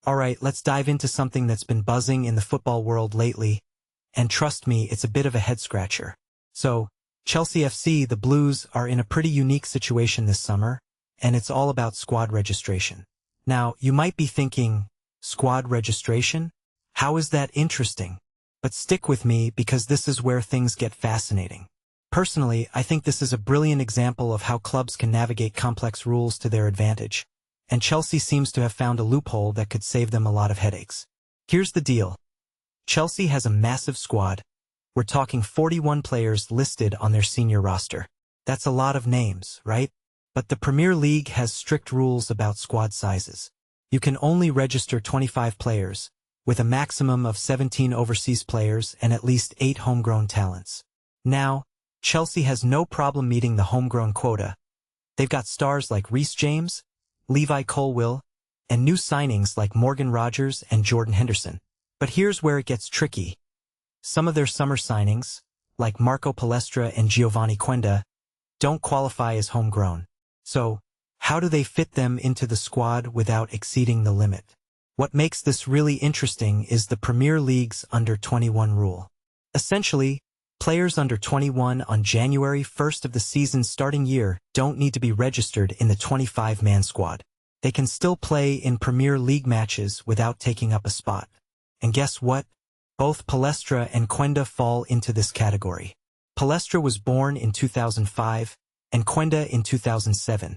Alright, let's dive into something that's been buzzing in the football world lately, and trust me, it's a bit of a head-scratcher. So, Chelsea FC, the Blues, are in a pretty unique situation this summer, and it's all about squad registration. Now, you might be thinking, squad registration? How is that interesting? But stick with me because this is where things get fascinating. Personally, I think this is a brilliant example of how clubs can navigate complex rules to their advantage. And Chelsea seems to have found a loophole that could save them a lot of headaches. Here's the deal. Chelsea has a massive squad. We're talking 41 players listed on their senior roster. That's a lot of names, right? But the Premier League has strict rules about squad sizes. You can only register 25 players, with a maximum of 17 overseas players and at least 8 homegrown talents. Now, Chelsea has no problem meeting the homegrown quota. They've got stars like Reece James, Levi Colwill, and new signings like Morgan Rogers and Jordan Henderson. But here's where it gets tricky. Some of their summer signings, like Marco Palestra and Geovany Quenda, don't qualify as homegrown. So, how do they fit them into the squad without exceeding the limit? What makes this really interesting is the Premier League's under-21 rule. Essentially, players under 21 on January 1st of the season's starting year don't need to be registered in the 25-man squad. They can still play in Premier League matches without taking up a spot. And guess what? Both Palestra and Quenda fall into this category. Palestra was born in 2005 and Quenda in 2007,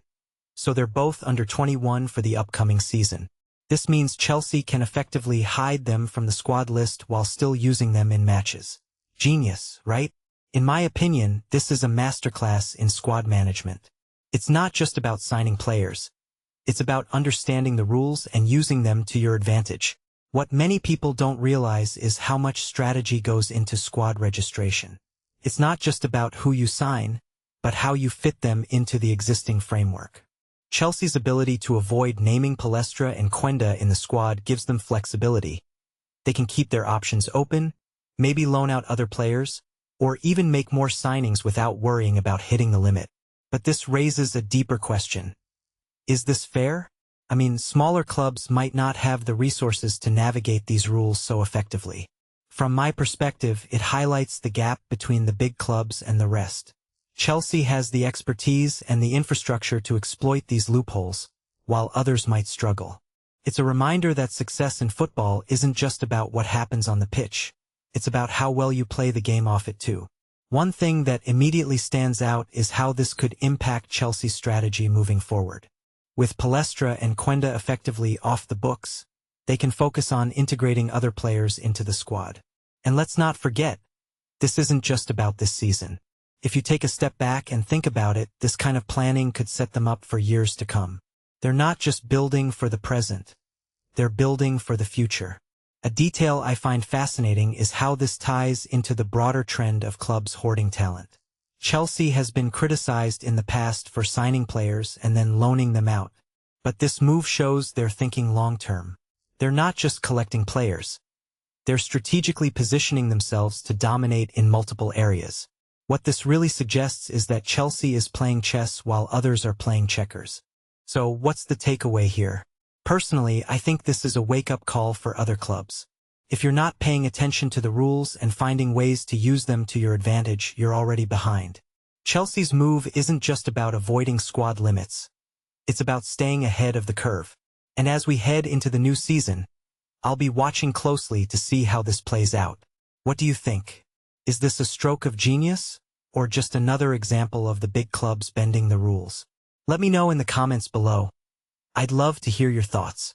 so they're both under 21 for the upcoming season. This means Chelsea can effectively hide them from the squad list while still using them in matches. Genius, right? In my opinion, this is a masterclass in squad management. It's not just about signing players. It's about understanding the rules and using them to your advantage. What many people don't realize is how much strategy goes into squad registration. It's not just about who you sign, but how you fit them into the existing framework. Chelsea's ability to avoid naming Palestra and Quenda in the squad gives them flexibility. They can keep their options open, maybe loan out other players, or even make more signings without worrying about hitting the limit. But this raises a deeper question. Is this fair? I mean, smaller clubs might not have the resources to navigate these rules so effectively. From my perspective, it highlights the gap between the big clubs and the rest. Chelsea has the expertise and the infrastructure to exploit these loopholes, while others might struggle. It's a reminder that success in football isn't just about what happens on the pitch. It's about how well you play the game off it too. One thing that immediately stands out is how this could impact Chelsea's strategy moving forward. With Palestra and Quenda effectively off the books, they can focus on integrating other players into the squad. And let's not forget, this isn't just about this season. If you take a step back and think about it, this kind of planning could set them up for years to come. They're not just building for the present. They're building for the future. A detail I find fascinating is how this ties into the broader trend of clubs hoarding talent. Chelsea has been criticized in the past for signing players and then loaning them out. But this move shows they're thinking long-term. They're not just collecting players. They're strategically positioning themselves to dominate in multiple areas. What this really suggests is that Chelsea is playing chess while others are playing checkers. So what's the takeaway here? Personally, I think this is a wake-up call for other clubs. If you're not paying attention to the rules and finding ways to use them to your advantage, you're already behind. Chelsea's move isn't just about avoiding squad limits. It's about staying ahead of the curve. And as we head into the new season, I'll be watching closely to see how this plays out. What do you think? Is this a stroke of genius, or just another example of the big clubs bending the rules? Let me know in the comments below. I'd love to hear your thoughts.